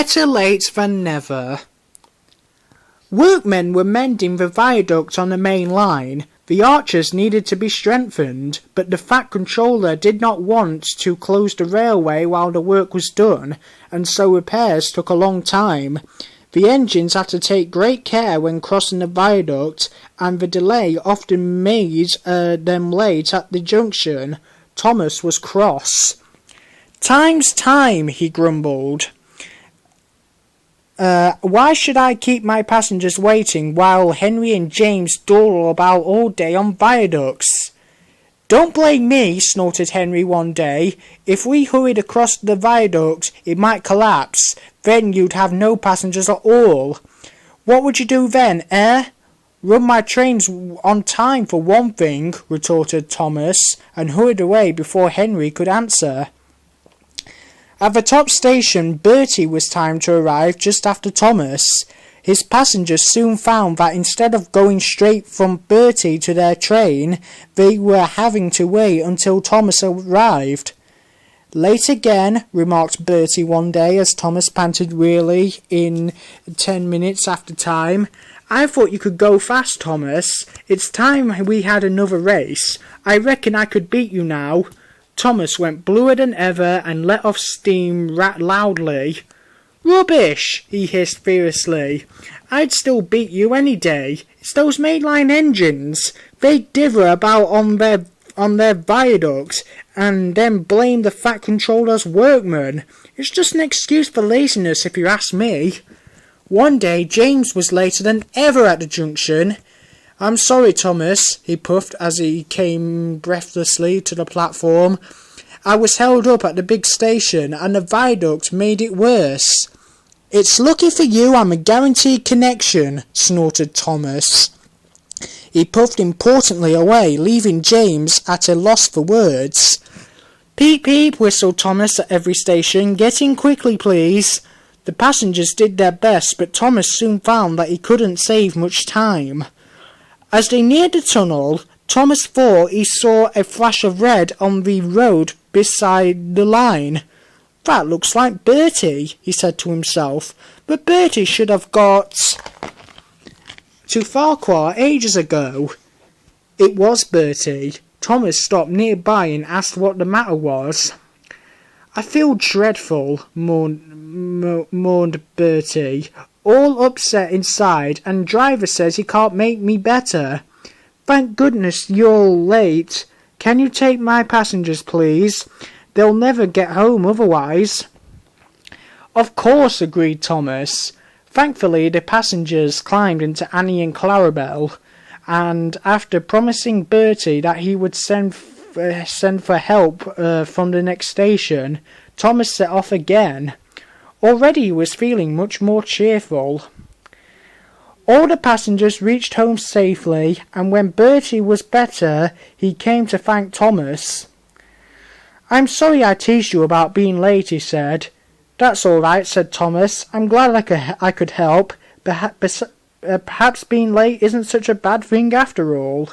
Better late than never. Workmen were mending the viaduct on the main line. The arches needed to be strengthened, but the Fat Controller did not want to close the railway while the work was done, and so repairs took a long time. The engines had to take great care when crossing the viaduct, and the delay often made them late at the junction. Thomas was cross. "Time's time," he grumbled. Why should I keep my passengers waiting while Henry and James dawdle about all day on viaducts?" "Don't blame me," snorted Henry one day. "If we hurried across the viaduct, it might collapse. Then you'd have no passengers at all." "What would you do then, eh?" "Run my trains on time for one thing," retorted Thomas, and hurried away before Henry could answer. At the top station, Bertie was timed to arrive just after Thomas. His passengers soon found that instead of going straight from Bertie to their train, they were having to wait until Thomas arrived. "Late again," remarked Bertie one day as Thomas panted wearily in 10 minutes after time. "I thought you could go fast, Thomas. It's time we had another race. I reckon I could beat you now." Thomas went bluer than ever and let off steam loudly. "Rubbish!" he hissed fiercely. "I'd still beat you any day. It's those mainline engines. They dither about on their viaduct and then blame the Fat Controller's workmen. It's just an excuse for laziness if you ask me." One day James was later than ever at the junction. "I'm sorry, Thomas," he puffed as he came breathlessly to the platform. "I was held up at the big station and the viaduct made it worse." "It's lucky for you I'm a guaranteed connection," snorted Thomas. He puffed importantly away, leaving James at a loss for words. "Peep, peep," whistled Thomas at every station. "Get in quickly, please." The passengers did their best, but Thomas soon found that he couldn't save much time. As they neared the tunnel, Thomas thought he saw a flash of red on the road beside the line. "That looks like Bertie," he said to himself, "but Bertie should have got to Farquhar ages ago." It was Bertie. Thomas stopped nearby and asked what the matter was. "I feel dreadful," mourned Bertie. "All upset inside, and driver says he can't make me better." "Thank goodness you're late. Can you take my passengers, please? They'll never get home otherwise." "Of course," agreed Thomas. Thankfully the passengers climbed into Annie and Clarabelle, and after promising Bertie that he would send for help from the next station, Thomas set off again. Already he was feeling much more cheerful. All the passengers reached home safely, and when Bertie was better, he came to thank Thomas. "I'm sorry I teased you about being late," he said. "That's all right," said Thomas. "I'm glad I could help. Perhaps being late isn't such a bad thing after all."